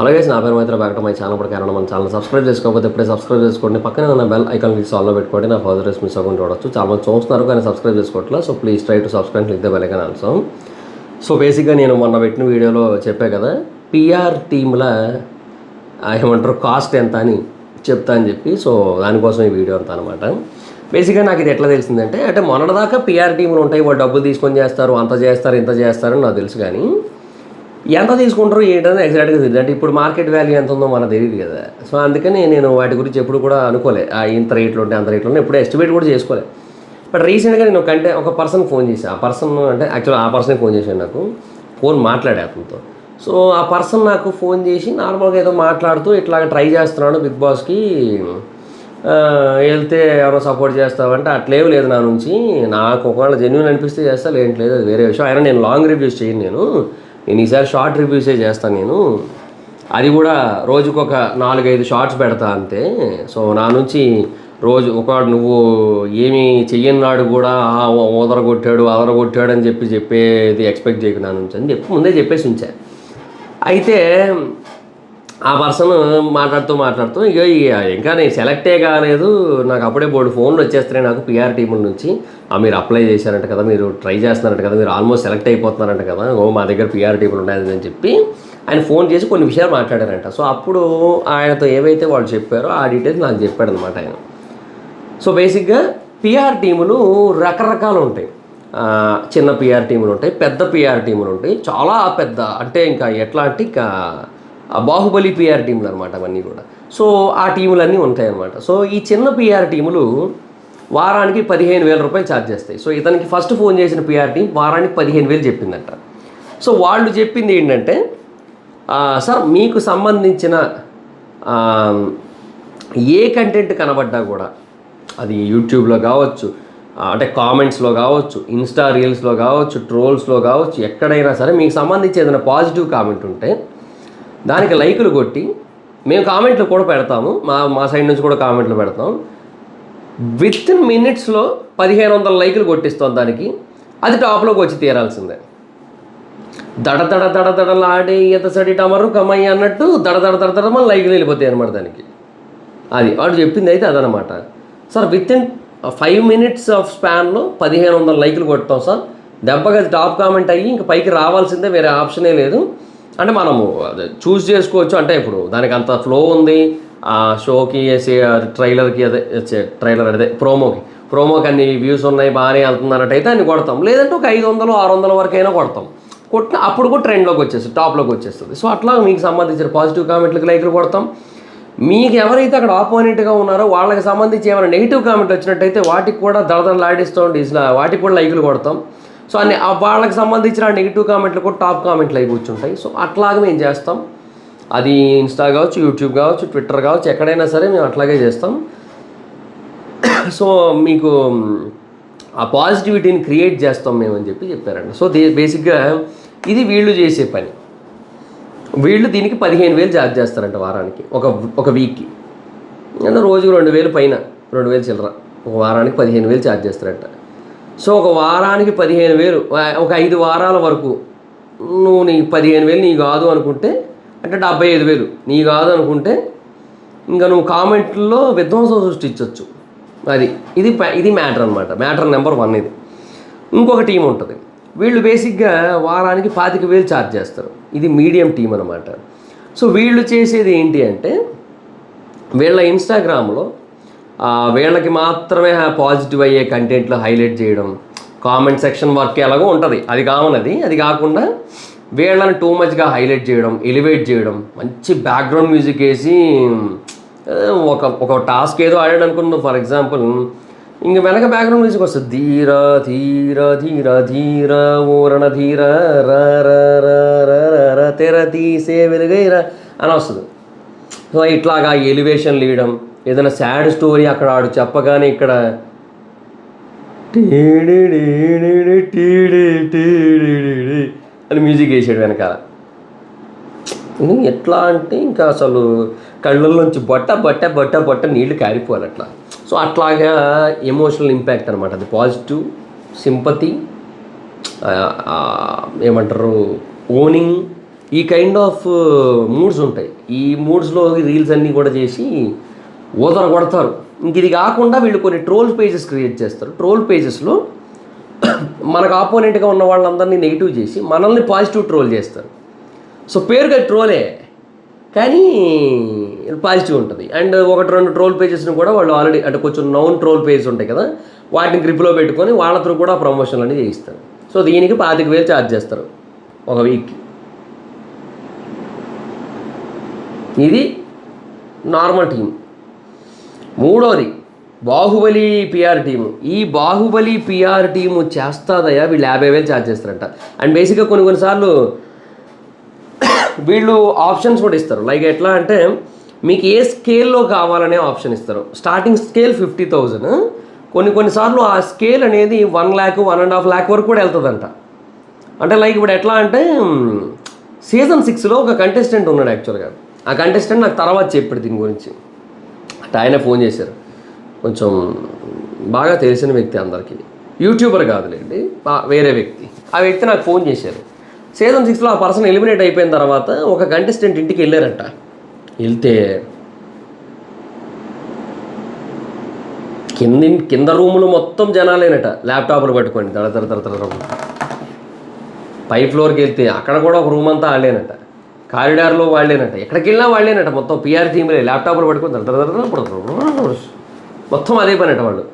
Hello guys, నా పేరు Maitri. Back to my channel. ఇప్పుడు కారణం మన ఛానల్ సబ్స్క్రైబ్ చేసుకోకపోతే ఇప్పుడే సబ్స్క్రైబ్ చేసుకోండి. పక్కనే ఉన్న బెల్ ఐకాన్ క్లిక్ ఆల్లో పెట్టుకోండి. నా ఫర్దర్ రేస్ మిస్ అవ్వకుండా చూడొచ్చు. చాలా మంది చూస్తున్నారు కానీ సబ్స్క్రైబ్ చేసుకోవట్లేదు. So please try to subscribe, click the bell icon also. So బేసిక్గా నేను మొన్న పెట్టిన వీడియోలో చెప్పా కదా, పిఆర్ టీంల ఏమంటారు కాస్ట్ ఎంత అని చెప్తా అని చెప్పి. సో దానికోసం ఈ వీడియో అంతా అనమాట. బేసిక్గా నాకు ఇది ఎట్లా తెలిసిందంటే, అంటే మొన్నటిదాకా పిఆర్ టీంలు ఉంటాయి, వాళ్ళు డబ్బులు తీసుకొని చేస్తారు, అంత చేస్తారు ఇంత చేస్తారని నాకు తెలుసు. కానీ ఎంత తీసుకుంటారు ఏంటనేది ఎగ్జాక్ట్గా తెలియదు. అంటే ఇప్పుడు మార్కెట్ వాల్యూ ఎంత ఉందో మనకు తెలియదు కదా. సో అందుకని నేను వాటి గురించి ఎప్పుడు కూడా అనుకోలే, ఇంత రేట్లు ఉంటాయి అంత రేట్లు ఉంటాయి, ఎప్పుడు ఎస్టిమేట్ కూడా చేసుకోలే. బట్ రీసెంట్గా నేను ఒక పర్సన్ ఫోన్ చేసి, ఆ పర్సన్ అంటే యాక్చువల్ ఆ పర్సన్ ఫోన్ చేశాను, నాకు ఫోన్ మాట్లాడే అతనితో. సో ఆ పర్సన్ నాకు ఫోన్ చేసి నార్మల్గా ఏదో మాట్లాడుతూ ఇట్లాగ ట్రై చేస్తున్నాడు బిగ్ బాస్కి వెళ్తే ఎవరో సపోర్ట్ చేస్తావంటే అట్లేం లేదు నా నుంచి, నాకు ఒకవేళ జెన్యూన్ అనిపిస్తే చేస్తా, లేదు అది వేరే విషయం. అయినా నేను లాంగ్ రివ్యూస్ చేయను, నేను ఈసారి షార్ట్ రివ్యూసే చేస్తాను నేను. అది కూడా రోజుకొక 4-5 షార్ట్స్ పెడతా అంతే. సో నా నుంచి రోజు నువ్వు ఏమీ చెయ్యన్నాడు కూడా అదరగొట్టాడు అని చెప్పేది ఎక్స్పెక్ట్ చేయకు నా నుంచి అని చెప్పి ముందే చెప్పేసి ఉంచా. అయితే ఆ పర్సన్ మాట్లాడుతూ ఇక ఇంకా నేను సెలెక్టే కాలేదు, నాకు అప్పుడే బోర్డు ఫోన్లు వచ్చేస్తున్నాయి నాకు పిఆర్ టీముల నుంచి. మీరు అప్లై చేశారంట కదా, మీరు ట్రై చేస్తున్నారంట కదా, మీరు ఆల్మోస్ట్ సెలెక్ట్ అయిపోతున్నారంట కదా, మా దగ్గర పిఆర్ టీములు ఉన్నాయని చెప్పి ఆయన ఫోన్ చేసి కొన్ని విషయాలు మాట్లాడారంట. సో అప్పుడు ఆయనతో ఏవైతే వాళ్ళు చెప్పారో ఆ డీటెయిల్స్ నాకు చెప్పాడు అనమాట ఆయన. సో బేసిక్గా పిఆర్ టీములు రకరకాలు ఉంటాయి. చిన్న పిఆర్ టీములు ఉంటాయి, పెద్ద పిఆర్ టీములు ఉంటాయి, చాలా పెద్ద, అంటే ఇంకా ఎట్లా అంటే ఇంకా బాహుబలి పిఆర్ టీములు అనమాట అవన్నీ కూడా. సో ఆ టీములన్నీ ఉంటాయి అన్నమాట. సో ఈ చిన్న పిఆర్ టీములు వారానికి 15,000 రూపాయలు ఛార్జ్ చేస్తాయి. సో ఇతనికి ఫస్ట్ ఫోన్ చేసిన పిఆర్ టీం వారానికి 15,000 చెప్పిందట. సో వాళ్ళు చెప్పింది ఏంటంటే, సార్ మీకు సంబంధించిన ఏ కంటెంట్ కనబడ్డా కూడా, అది యూట్యూబ్లో కావచ్చు, అంటే కామెంట్స్లో కావచ్చు, ఇన్స్టా రీల్స్లో కావచ్చు, ట్రోల్స్లో కావచ్చు, ఎక్కడైనా సరే మీకు సంబంధించి ఏదైనా పాజిటివ్ కామెంట్ ఉంటే దానికి లైకులు కొట్టి, మేము కామెంట్లు కూడా పెడతాము, మా సైడ్ నుంచి కూడా కామెంట్లు పెడతాం, విత్ ఇన్ మినిట్స్లో 1,500 లైకులు కొట్టిస్తాం దానికి, అది టాప్లోకి వచ్చి తీరాల్సిందే. దడలాడే ఎతసడి టమరు కమయ్య అన్నట్టు దడ మన లైకులు వెళ్ళిపోతాయి అనమాట దానికి. అది వాడు చెప్పింది అయితే అదనమాట. Sir within 5 minutes of స్పాన్లో 1,500 లైకులు కొడతాం సార్, దెబ్బగా అది టాప్ కామెంట్ అయ్యి ఇంక పైకి రావాల్సిందే, వేరే ఆప్షనే లేదు. అంటే మనము చూస్ చేసుకోవచ్చు, అంటే ఇప్పుడు దానికి అంత ఫ్లో ఉంది, ఆ షోకి ట్రైలర్కి అదే ప్రోమోకి అన్ని వ్యూస్ ఉన్నాయి, బాగానే వెళ్తున్నట్టయితే అన్ని కొడతాం. లేదంటే ఒక 500-600 వరకైనా కొడతాం. అప్పుడు కూడా ట్రెండ్లోకి వచ్చేస్తుంది, టాప్లోకి వచ్చేస్తుంది. సో అట్లా మీకు సంబంధించిన పాజిటివ్ కామెంట్లకి లైకులు కొడతాం. మీకు ఎవరైతే అక్కడ ఆపోనెంట్గా ఉన్నారో వాళ్ళకి సంబంధించి ఏమైనా నెగిటివ్ కామెంట్ వచ్చినట్టయితే వాటికి కూడా దడదడలాడిస్తూ వాటికి కూడా లైకులు కొడతాం. సో అన్ని వాళ్ళకి సంబంధించిన నెగిటివ్ కామెంట్లు కూడా టాప్ కామెంట్లు అయి కూర్చుంటాయి. సో అట్లాగే మేము చేస్తాం. అది ఇన్స్టా కావచ్చు, యూట్యూబ్ కావచ్చు, ట్విట్టర్ కావచ్చు, ఎక్కడైనా సరే మేము అట్లాగే చేస్తాం. సో మీకు ఆ పాజిటివిటీని క్రియేట్ చేస్తాం మేము అని చెప్పారండి. సో బేసిక్గా ఇది వీళ్ళు చేసే పని. వీళ్ళు దీనికి 15,000 ఛార్జ్ చేస్తారంట వారానికి, ఒక వీక్కి. అంటే రోజుకు 2,000 పైన, 2,000 చిల్లర, ఒక వారానికి 15,000 ఛార్జ్ చేస్తారంట. సో ఒక వారానికి 15,000, ఒక 5 వారాల వరకు నువ్వు నీ 15,000 నీ కాదు అనుకుంటే, అంటే 75,000 నీ కాదు అనుకుంటే ఇంకా నువ్వు కామెంట్లో విధ్వంసం సృష్టించవచ్చు. ఇది మ్యాటర్ అనమాట. మ్యాటర్ నెంబర్ 1 ఇది. ఇంకొక టీం ఉంటుంది, వీళ్ళు బేసిక్గా వారానికి 25,000 ఛార్జ్ చేస్తారు. ఇది మీడియం టీం అనమాట. సో వీళ్ళు చేసేది ఏంటి అంటే, వీళ్ళ ఇన్స్టాగ్రామ్లో వీళ్ళకి మాత్రమే పాజిటివ్ అయ్యే కంటెంట్లు హైలైట్ చేయడం, కామెంట్ సెక్షన్ వర్క్ ఎలాగో ఉంటుంది, అది కామన్. అది కాకుండా వీళ్ళని టూ మచ్గా హైలైట్ చేయడం, ఎలివేట్ చేయడం, మంచి బ్యాక్గ్రౌండ్ మ్యూజిక్ వేసి ఒక టాస్క్ ఏదో ఆడాడు అనుకున్నాం ఫర్ ఎగ్జాంపుల్, ఇంక వెనక బ్యాక్గ్రౌండ్ మ్యూజిక్ వస్తుంది, ధీర ధీర ధీర ధీర ఓరణ ధీర తెర తీసే వెలుగైరా అని వస్తుంది. సో ఇట్లాగా ఎలివేషన్ లీయడం, ఏదైనా సాడ్ స్టోరీ అక్కడ ఆడు చెప్పగానే ఇక్కడ అని మ్యూజిక్ వేసాడు వెనకాల. ఎట్లా అంటే ఇంకా అసలు కళ్ళల్లోంచి బొట్ట నీళ్లు కారిపోవాలి అట్లా. సో అట్లాగా ఎమోషనల్ ఇంపాక్ట్ అనమాట. అది పాజిటివ్ సింపతి, ఏమంటారు ఓనింగ్, ఈ కైండ్ ఆఫ్ మూడ్స్ ఉంటాయి. ఈ మూడ్స్లో రీల్స్ అన్నీ కూడా చేసి కొడతారు. ఇంక ఇది కాకుండా వీళ్ళు కొన్ని ట్రోల్ పేజెస్ క్రియేట్ చేస్తారు. ట్రోల్ పేజెస్లో మనకు ఆపోనెంట్గా ఉన్న వాళ్ళందరినీ నెగిటివ్ చేసి మనల్ని పాజిటివ్ ట్రోల్ చేస్తారు. సో పేరుగా ట్రోలే కానీ పాజిటివ్ ఉంటుంది. అండ్ 1-2 ట్రోల్ పేజెస్ని కూడా వాళ్ళు ఆల్రెడీ అంటే కొంచెం నౌన్ ట్రోల్ పేజెస్ ఉంటాయి కదా, వాటిని గ్రిప్లో పెట్టుకొని వాళ్ళతో కూడా ప్రమోషన్లు అనేది చేయిస్తారు. సో దీనికి 25,000 ఛార్జ్ చేస్తారు ఒక వీక్కి. ఇది నార్మల్ టీం. మూడోది బాహుబలి పిఆర్ టీము. ఈ బాహుబలి పిఆర్ టీము చేస్తాదయ్యా వీళ్ళు 50,000 ఛార్జ్ చేస్తారంట. అండ్ బేసిక్గా కొన్నిసార్లు వీళ్ళు ఆప్షన్స్ కూడా ఇస్తారు. లైక్ ఎట్లా అంటే మీకు ఏ స్కేల్లో కావాలనే ఆప్షన్ ఇస్తారు. Starting scale 50,000. కొన్నిసార్లు ఆ స్కేల్ అనేది 1 lakh 1.5 lakh వరకు కూడా వెళ్తుందంట. అంటే లైక్ ఇప్పుడు ఎట్లా అంటే సీజన్ 6లో ఒక కంటెస్టెంట్ ఉన్నాడు యాక్చువల్గా. ఆ కంటెస్టెంట్ నాకు తర్వాత చెప్పాడు దీని గురించి. అంటే ఆయన ఫోన్ చేశారు, కొంచెం బాగా తెలిసిన వ్యక్తి అందరికీ, యూట్యూబర్ కాదులేండి, వేరే వ్యక్తి. ఆ వ్యక్తి నాకు ఫోన్ చేశారు. సీజన్ 6లో ఆ పర్సన్ ఎలిమినేట్ అయిపోయిన తర్వాత ఒక కంటెస్టెంట్ ఇంటికి వెళ్ళారంట. వెళ్తే కింద రూములు మొత్తం జనాలేనట, ల్యాప్టాప్లు పట్టుకోండి తర పై ఫ్లోర్కి వెళ్తే అక్కడ కూడా ఒక రూమ్ అంతా వాళ్ళేనట, కారిడార్లో వాళ్ళేనట, ఎక్కడికి వెళ్ళినా వాళ్ళేనట, మొత్తం పిఆర్ టీంలే ల్యాప్టాప్లు పట్టుకొని మొత్తం అదే పనట వాళ్ళు.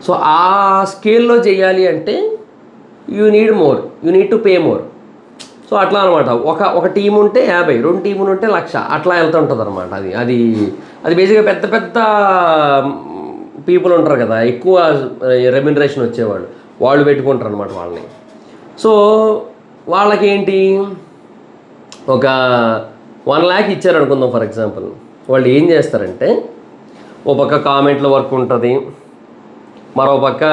సో ఆ స్కేల్లో చేయాలి అంటే you need to pay more. So అట్లా అనమాట. ఒక టీం ఉంటే 50, 2 టీములు ఉంటే 1,00,000 అట్లా వెళ్తుంటుంది అనమాట. అది బేసిక్గా పెద్ద పీపుల్ ఉంటారు కదా, ఎక్కువ రెమ్యునరేషన్ వచ్చేవాళ్ళు, వాళ్ళు పెట్టుకుంటారు అనమాట వాళ్ళని. సో వాళ్ళకేంటి ఒక 1 lakh ఇచ్చారు అనుకుందాం ఫర్ ఎగ్జాంపుల్. వాళ్ళు ఏం చేస్తారంటే ఓ పక్క కామెంట్ల వర్క్ ఉంటుంది, మరో పక్క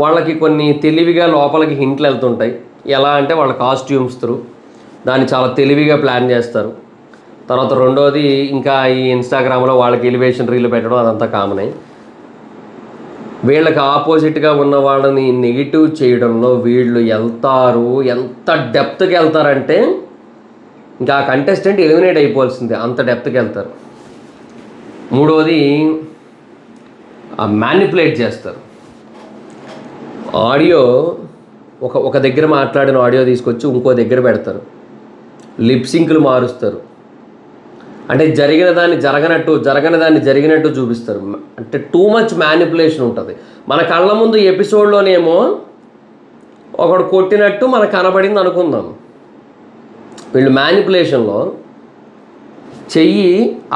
వాళ్ళకి కొన్ని తెలివిగా లోపలికి హింట్లు వెళ్తుంటాయి. ఎలా అంటే వాళ్ళ కాస్ట్యూమ్స్ త్రూ దాన్ని చాలా తెలివిగా ప్లాన్ చేస్తారు. తర్వాత రెండోది ఇంకా ఈ ఇన్స్టాగ్రామ్లో వాళ్ళకి ఎలివేషన్ రీల్ పెట్టడం అదంతా కామనే. వీళ్ళకి ఆపోజిట్గా ఉన్న వాళ్ళని నెగిటివ్ చేయడంలో వీళ్ళు వెళ్తారు. ఎంత డెప్త్కి వెళ్తారంటే ఇంకా ఆ కంటెస్టెంట్ ఎలిమినేట్ అయిపోవాల్సిందే, అంత డెప్త్కి వెళ్తారు. మూడోది మ్యానిపులేట్ చేస్తారు. ఆడియో ఒక దగ్గర మాట్లాడిన ఆడియో తీసుకొచ్చి ఇంకో దగ్గర పెడతారు, లిప్సింక్లు మారుస్తారు. అంటే జరిగిన దాన్ని జరిగినట్టు చూపిస్తారు. అంటే టూ మచ్ మ్యానిపులేషన్ ఉంటుంది. మన కళ్ళ ముందు ఎపిసోడ్లోనేమో ఒకడు కొట్టినట్టు మనకు కనబడింది అనుకుందాం, వీళ్ళు మ్యానిపులేషన్లో చెయ్యి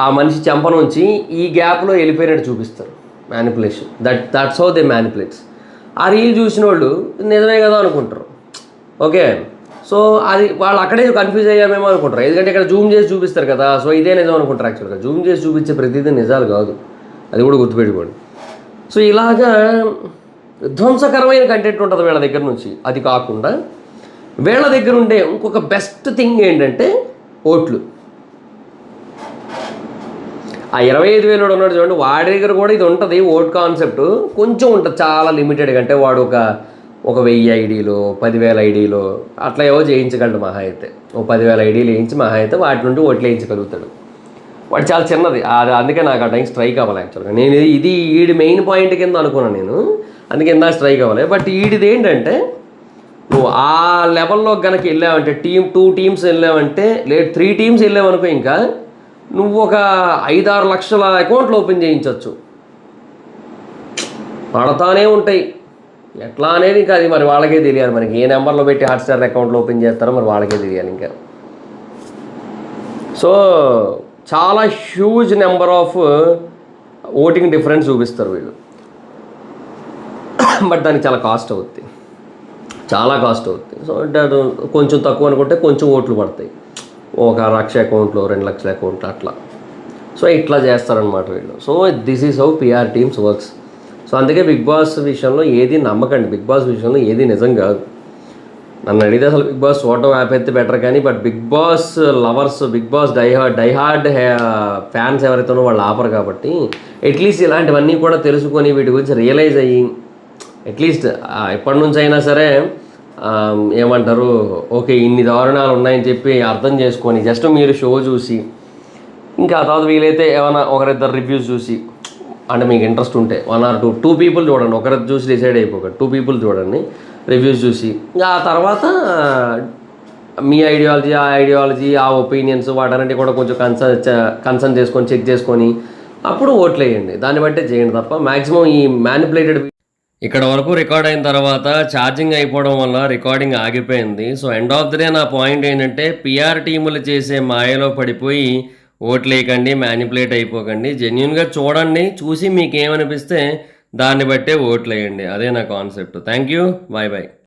ఆ మనిషి చెంప నుంచి ఈ గ్యాప్లో వెళ్ళిపోయినట్టు చూపిస్తారు. Manipulation, that's how they manipulates. ఆ రీల్ చూసిన వాళ్ళు నిజమే కదా అనుకుంటారు. ఓకే, సో అది వాళ్ళు అక్కడే కన్ఫ్యూజ్ అయ్యామేమో అనుకుంటారు, ఎందుకంటే ఇక్కడ జూమ్ చేసి చూపిస్తారు కదా. సో ఇదే నిజం అనుకుంటారు. యాక్చువల్గా జూమ్ చేసి చూపించే ప్రతిదీ నిజాలు కాదు, అది కూడా గుర్తుపెట్టుకోండి. సో ఇలాగా విధ్వంసకరమైన కంటెంట్ ఉంటుంది వీళ్ళ దగ్గర నుంచి. అది కాకుండా వీళ్ళ దగ్గర ఉండే ఇంకొక బెస్ట్ థింగ్ ఏంటంటే ఓట్లు. ఆ 25,000 ఉన్నాడు చూడండి, వాడి దగ్గర కూడా ఇది ఉంటుంది. ఓట్ కాన్సెప్ట్ కొంచెం ఉంటుంది, చాలా లిమిటెడ్గా. అంటే వాడు ఒక 1000 ఐడీలు 10,000 ఐడీలు అట్లా ఏవో చేయించగలడు మహా అయితే. 10,000 ఐడీలు వేయించి మహా అయితే వాటి నుండి ఓట్లు వేయించగలుగుతాడు. వాడు చాలా చిన్నది, అది అందుకే నాకు ఆ టైం స్ట్రైక్ అవ్వాలి. యాక్చువల్గా నేను ఇది ఈడి మెయిన్ పాయింట్ కింద అనుకున్నాను నేను, అందుకే ఇందా స్ట్రైక్ అవ్వాలి. బట్ ఈడిది ఏంటంటే నువ్వు ఆ లెవెల్లో కనుక వెళ్ళావంటే 2 టీమ్స్ వెళ్ళావంటే, లేదు 3 టీమ్స్ వెళ్ళావనుకో, ఇంకా నువ్వు ఒక 5-6 లక్షల అకౌంట్లు ఓపెన్ చేయించవచ్చు. పడతానే ఉంటాయి. ఎట్లా అనేది ఇంకా అది మరి వాళ్ళకే తెలియాలి. మనకి ఏ నెంబర్లో పెట్టి హాట్స్టార్ అకౌంట్లు ఓపెన్ చేస్తారో మరి వాళ్ళకే తెలియాలి ఇంకా. సో చాలా huge number of voting difference చూపిస్తారు వీళ్ళు. బట్ దానికి చాలా కాస్ట్ అవుతుంది, చాలా కాస్ట్ అవుతుంది. సో కొంచెం తక్కువ అనుకుంటే కొంచెం ఓట్లు పడతాయి, 1,00,000 అకౌంట్లో 2,00,000 అకౌంట్లు అట్లా. సో ఇట్లా చేస్తారనమాట వీళ్ళు. So this is how PR teams works. So అందుకే బిగ్ బాస్ విషయంలో ఏది నమ్మకండి, బిగ్ బాస్ విషయంలో ఏది నిజం కాదు. నన్ను అడిగితే అసలు బిగ్ బాస్ చూడటం యాప్ అయితే బెటర్, కానీ but Bigg Boss lovers, Bigg Boss diehard fans ఎవరైతేనో వాళ్ళు ఆపరు. కాబట్టి అట్లీస్ట్ ఇలాంటివన్నీ కూడా తెలుసుకొని వీటి గురించి రియలైజ్ అయ్యి అట్లీస్ట్ ఎప్పటి నుంచి అయినా సరే ఏమంటారు, ఓకే ఇన్ని దారుణాలు ఉన్నాయని చెప్పి అర్థం చేసుకొని జస్ట్ మీరు షో చూసి, ఇంకా ఆ తర్వాత వీలైతే ఏమైనా ఒకరిద్దరు రివ్యూస్ చూసి, అంటే మీకు ఇంట్రెస్ట్ ఉంటే 1 or 2 పీపుల్ చూడండి, ఒకరిద్దరు చూసి డిసైడ్ అయిపోకండి, 2 పీపుల్ చూడండి రివ్యూస్ చూసి, ఇంకా ఆ తర్వాత మీ ఐడియాలజీ, ఆ ఒపీనియన్స్ వాటన్నిటి కూడా కొంచెం కన్సర్న్ చేసుకొని చెక్ చేసుకొని అప్పుడు ఓట్లు వేయండి. దాన్ని బట్టే చేయండి తప్ప మ్యాక్సిమం ఈ మ్యానిపులేటెడ్. ఇక్కడ వరకు రికార్డ్ అయిన తర్వాత ఛార్జింగ్ అయిపోవడం వల్ల రికార్డింగ్ ఆగిపోయింది. So end of the day నా పాయింట్ ఏంటంటే పిఆర్ టీములు చేసే మాయలో పడిపోయి ఓట్లేయకండి, మ్యానిపులేట్ అయిపోకండి. జెన్యున్గా చూడండి, చూసి మీకు ఏమనిపిస్తే దాన్ని బట్టే ఓట్లేయండి. అదే నా concept. Thank you. Bye bye.